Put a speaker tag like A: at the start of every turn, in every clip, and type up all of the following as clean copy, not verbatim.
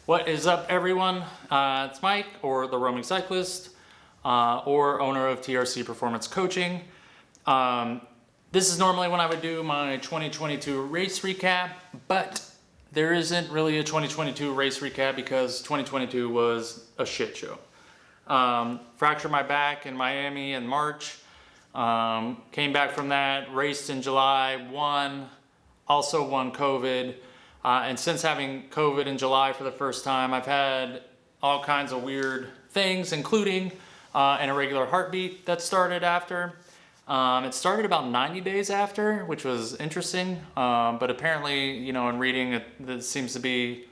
A: What is up, everyone? It's Mike, or the Roaming Cyclist, or owner of TRC Performance Coaching. This is normally when I would do my 2022 race recap, but there isn't really a 2022 race recap because 2022 was a shit show. Fractured my back in Miami in March, came back from that, raced in July, also won COVID. And since having COVID in July for the first time, I've had all kinds of weird things, including an irregular heartbeat that started after. It started about 90 days after, which was interesting. But apparently, you know, in reading, it seems to be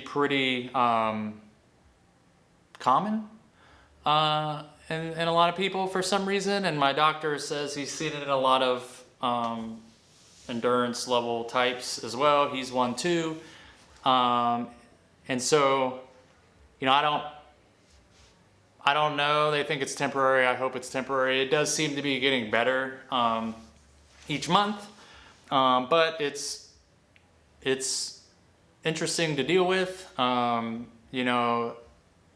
A: pretty common in a lot of people for some reason. And my doctor says he's seen it in a lot of endurance level types as well. He's one too. And so, you know, I don't know. They think it's temporary. I hope it's temporary. It does seem to be getting better each month, but it's interesting to deal with. You know,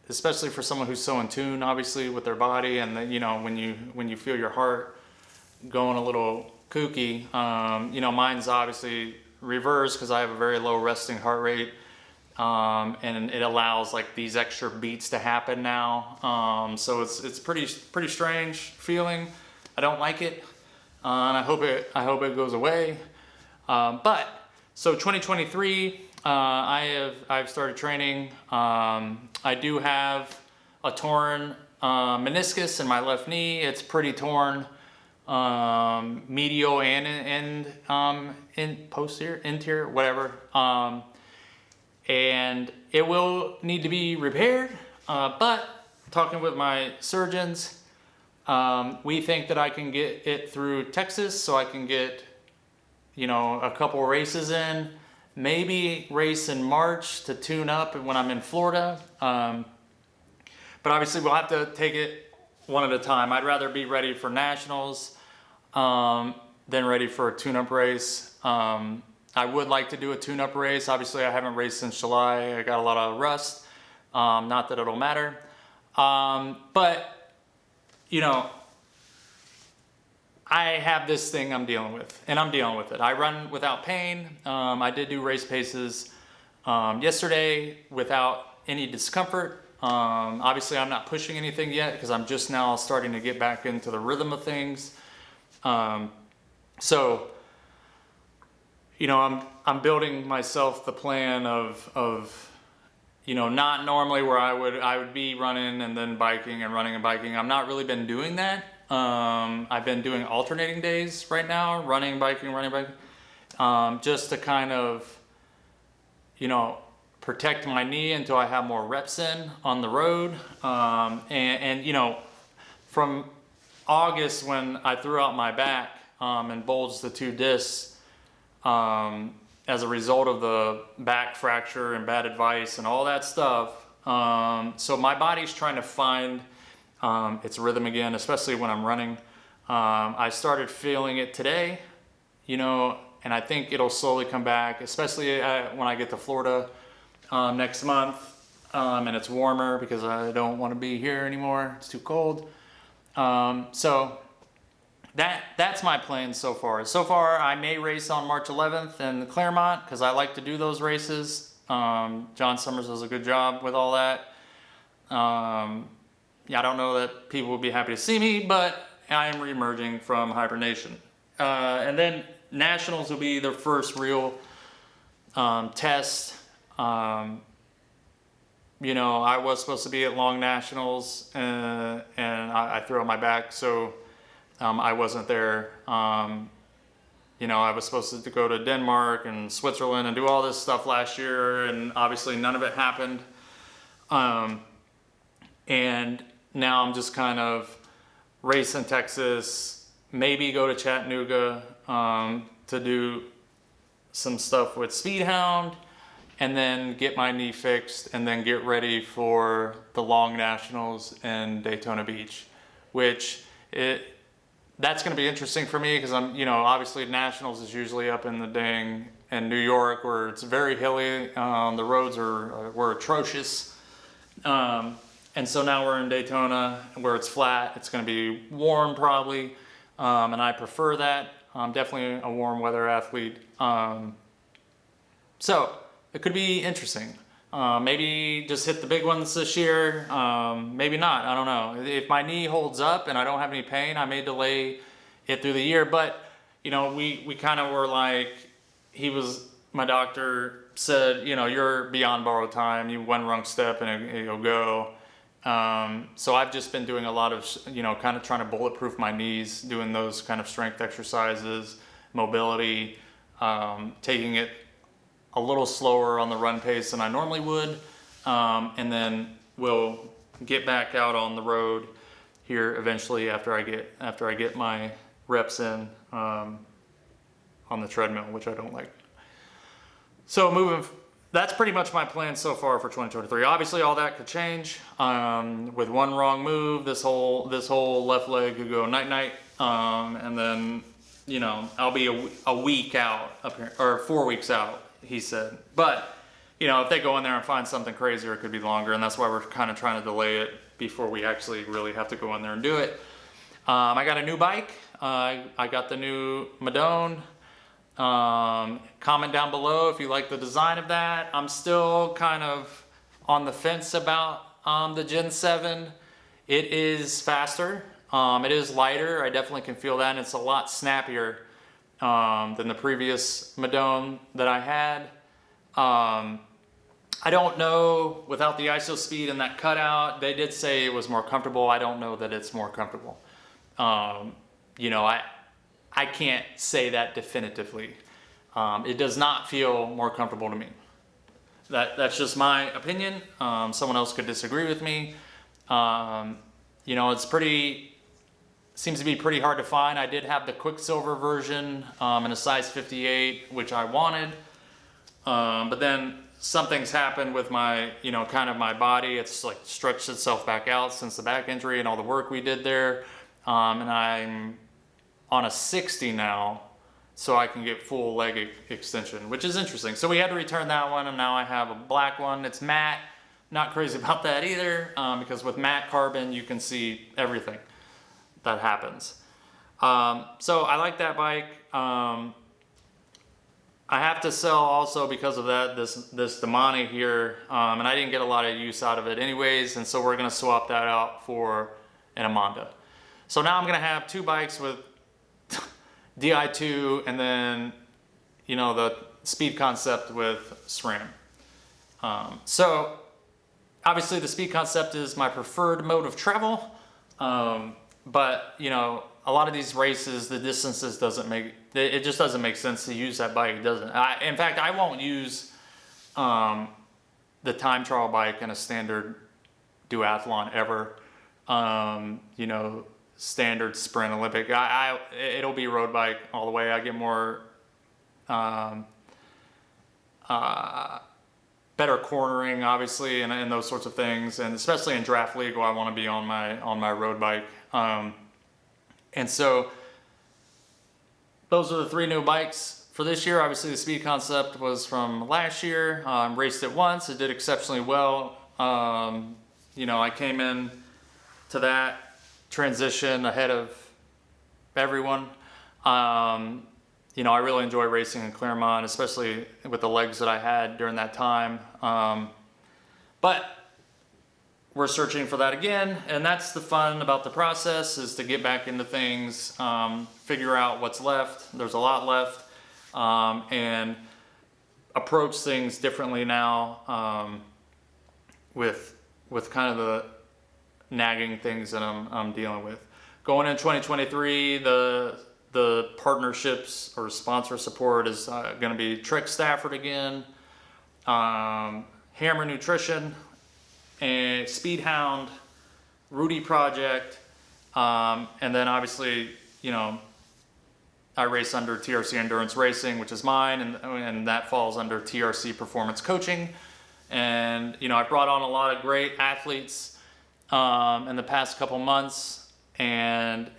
A: especially for someone who's so in tune, obviously, with their body, and then, you know, when you feel your heart going a little kooky. You know, mine's obviously reversed because I have a very low resting heart rate, and it allows like these extra beats to happen now. So it's pretty strange feeling. I don't like it, and I hope it goes away. But so 2023, I've started training. I do have a torn meniscus in my left knee. It's pretty torn. Medial and in posterior, interior, whatever. And it will need to be repaired. But talking with my surgeons, we think that I can get it through Texas, so I can get, you know, a couple races in, maybe race in March to tune up when I'm in Florida. But obviously we'll have to take it one at a time. I'd rather be ready for nationals than ready for a tune-up race. I would like to do a tune-up race. Obviously, I haven't raced since July. I got a lot of rust. Not that it'll matter. But, you know, I have this thing I'm dealing with, and I'm dealing with it. I run without pain. I did do race paces yesterday without any discomfort. Obviously, I'm not pushing anything yet because I'm just now starting to get back into the rhythm of things. So, you know, I'm building myself the plan of, you know, not normally where I would be running and then biking and running and biking. I've not really been doing that. I've been doing alternating days right now, running, biking, just to kind of, you know, protect my knee until I have more reps in on the road. And you know, from August, when I threw out my back and bulged the 2 discs as a result of the back fracture and bad advice and all that stuff. So my body's trying to find its rhythm again, especially when I'm running. I started feeling it today, you know, and I think it'll slowly come back, especially when I get to Florida next month, and it's warmer because I don't want to be here anymore. It's too cold. So that's my plan so far. So far, I may race on March 11th in Claremont because I like to do those races. John Summers does a good job with all that. Yeah, I don't know that people will be happy to see me, but I am reemerging from hibernation. And then Nationals will be their first real test. You know, I was supposed to be at Long Nationals, and I threw out my back, so I wasn't there. You know, I was supposed to go to Denmark and Switzerland and do all this stuff last year, and obviously none of it happened. And now I'm just kind of racing Texas, maybe go to Chattanooga to do some stuff with Speedhound, and then get my knee fixed, and then get ready for the Long Nationals in Daytona Beach, which that's going to be interesting for me because I'm, obviously nationals is usually up in the dang in New York where it's very hilly. The roads were atrocious. And so now we're in Daytona where it's flat. It's going to be warm probably. And I prefer that. I'm definitely a warm weather athlete. So it could be interesting. Maybe just hit the big ones this year. Maybe not. I don't know. If my knee holds up and I don't have any pain, I may delay it through the year. But, we kind of were like, my doctor said, you're beyond borrowed time. You one wrong step and it'll go. So I've just been doing a lot of, kind of trying to bulletproof my knees, doing those kind of strength exercises, mobility, taking it a little slower on the run pace than I normally would. And then we'll get back out on the road here eventually after I get my reps in, on the treadmill, which I don't like. So that's pretty much my plan so far for 2023. Obviously all that could change. With one wrong move, this whole left leg could go night night. And then, I'll be a week out up here, or 4 weeks out, he said. But, if they go in there and find something crazier, it could be longer. And that's why we're kind of trying to delay it before we actually really have to go in there and do it. I got a new bike. I got the new Madone. Comment down below if you like the design of that. I'm still kind of on the fence about the Gen 7. It is faster. It is lighter. I definitely can feel that. And it's a lot snappier than the previous Madone that I had. I don't know, without the ISO speed and that cutout, they did say it was more comfortable. I don't know that it's more comfortable. I can't say that definitively. It does not feel more comfortable to me. That's just my opinion. Someone else could disagree with me. Seems to be pretty hard to find. I did have the Quicksilver version in a size 58, which I wanted. But then something's happened with my, kind of my body. It's like stretched itself back out since the back injury and all the work we did there. And I'm on a 60 now, so I can get full leg extension, which is interesting. So we had to return that one, and now I have a black one. It's matte. Not crazy about that either, because with matte carbon, you can see everything that happens. So I like that bike. I have to sell also because of that, this Damani here, and I didn't get a lot of use out of it anyways, and so we're gonna swap that out for an Amanda. So now I'm gonna have two bikes with Di2 and then, the Speed Concept with SRAM. So obviously the Speed Concept is my preferred mode of travel, but a lot of these races, the distances it just doesn't make sense to use that bike, does it? In fact, I won't use the time trial bike in a standard duathlon ever. Standard sprint Olympic. It'll be road bike all the way. I get more better cornering, obviously, and those sorts of things, and especially in draft legal, I want to be on my road bike. And so those are the three new bikes for this year. Obviously, the Speed Concept was from last year. Raced it once. It did exceptionally well. I came in to that transition ahead of everyone. I really enjoy racing in Claremont, especially with the legs that I had during that time. But we're searching for that again, and that's the fun about the process, is to get back into things, figure out what's left. There's a lot left, and approach things differently now, with kind of the nagging things that I'm dealing with. Going in 2023, the partnerships or sponsor support is going to be Trek Stafford again, Hammer Nutrition, and Speedhound, Rudy Project, and then obviously, I race under TRC Endurance Racing, which is mine, and that falls under TRC Performance Coaching. And I brought on a lot of great athletes in the past couple months, and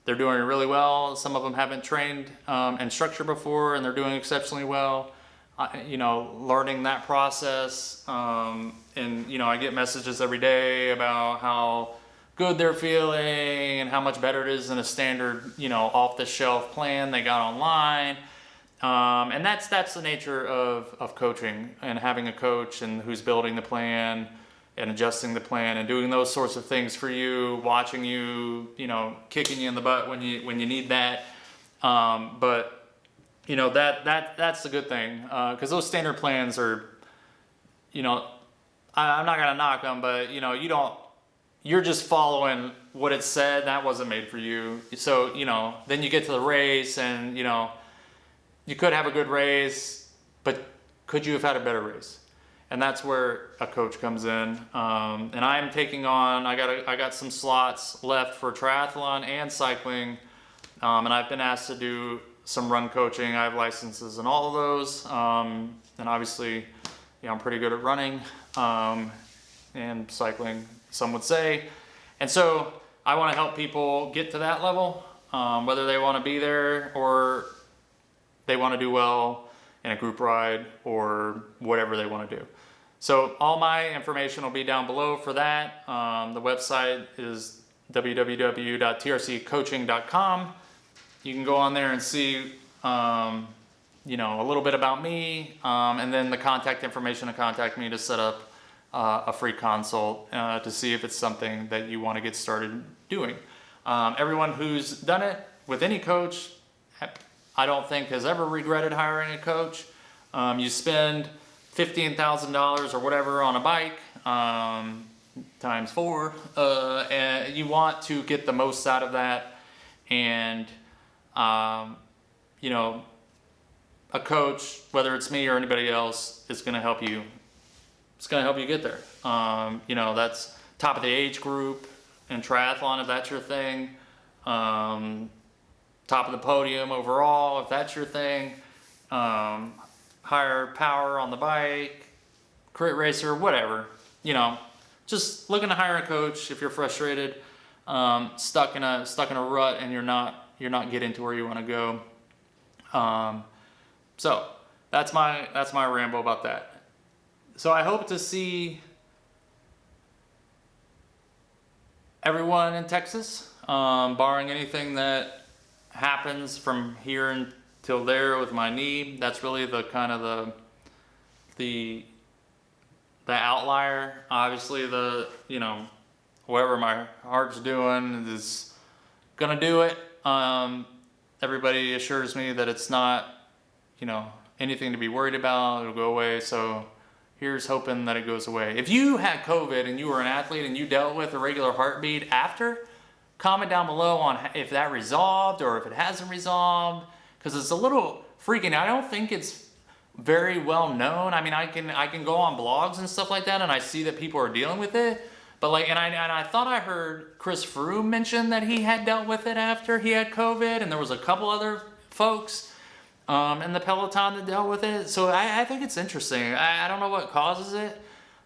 A: they're doing really well. Some of them haven't trained instructor before, and they're doing exceptionally well. Learning that process, and I get messages every day about how good they're feeling and how much better it is than a standard, off-the-shelf plan they got online. And that's the nature of coaching, and having a coach and who's building the plan and adjusting the plan and doing those sorts of things for you, watching you, kicking you in the butt when you need that. But that's the good thing, because those standard plans are, I'm not gonna knock them, but you're just following what it said. That wasn't made for you. So then you get to the race, and you could have a good race, but could you have had a better race? And that's where a coach comes in. And I'm taking on, I got some slots left for triathlon and cycling, and I've been asked to do some run coaching. I have licenses in all of those, and obviously, I'm pretty good at running and cycling, some would say. And so I want to help people get to that level, whether they want to be there or they want to do well in a group ride or whatever they want to do. So all my information will be down below for that. The website is www.trccoaching.com. You can go on there and see, a little bit about me, and then the contact information to contact me to set up a free consult to see if it's something that you want to get started doing. Everyone who's done it with any coach, I don't think has ever regretted hiring a coach. You spend $15,000 or whatever on a bike, times 4, and you want to get the most out of that. And a coach, whether it's me or anybody else, is going to help you. It's going to help you get there. That's top of the age group in triathlon, if that's your thing. Top of the podium overall, if that's your thing. Higher power on the bike, crit racer, whatever. Just looking to hire a coach if you're frustrated, stuck in a rut, and you're not getting to where you want to go. So that's my ramble about that. So I hope to see everyone in Texas, barring anything that happens from here until there with my knee. That's really the kind of the outlier. Obviously, whatever my heart's doing is gonna do it. Everybody assures me that it's not, anything to be worried about. It'll go away. So here's hoping that it goes away. If you had COVID and you were an athlete and you dealt with a regular heartbeat after, comment down below on if that resolved or if it hasn't resolved, because it's a little freaking. I don't think it's very well known. I mean, I can go on blogs and stuff like that, and I see that people are dealing with it. But I thought I heard Chris Froome mention that he had dealt with it after he had COVID, and there was a couple other folks in the Peloton that dealt with it. So I think it's interesting. I don't know what causes it,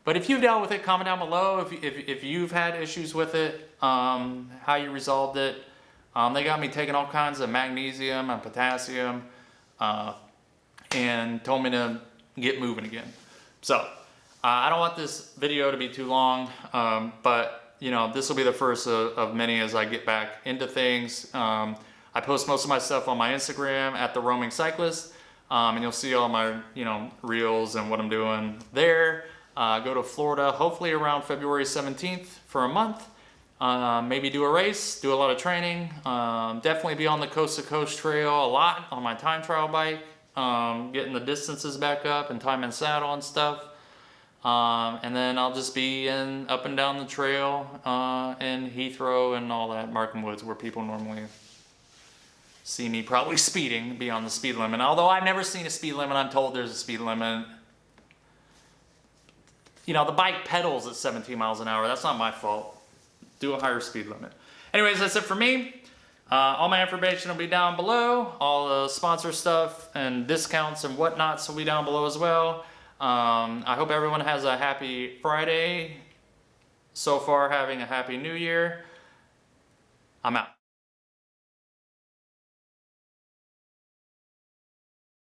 A: but if you've dealt with it, comment down below if you've had issues with it, how you resolved it. They got me taking all kinds of magnesium and potassium, and told me to get moving again. So I don't want this video to be too long, but this will be the first of many as I get back into things. I post most of my stuff on my Instagram at The Roaming Cyclist, and you'll see all my reels and what I'm doing there. Go to Florida hopefully around February 17th for a month. Maybe do a race, do a lot of training. Definitely be on the Coast to Coast trail a lot on my time trial bike, getting the distances back up and time and saddle and stuff. And then I'll just be up and down the trail in Heathrow and all that, Markham Woods, where people normally see me probably speeding, be on the speed limit. Although I've never seen a speed limit, I'm told there's a speed limit. The bike pedals at 17 miles an hour. That's not my fault. Do a higher speed limit. Anyways, that's it for me. All my information will be down below. All the sponsor stuff and discounts and whatnots will be down below as well. I hope everyone has a happy Friday. So far, having a happy New Year. I'm out.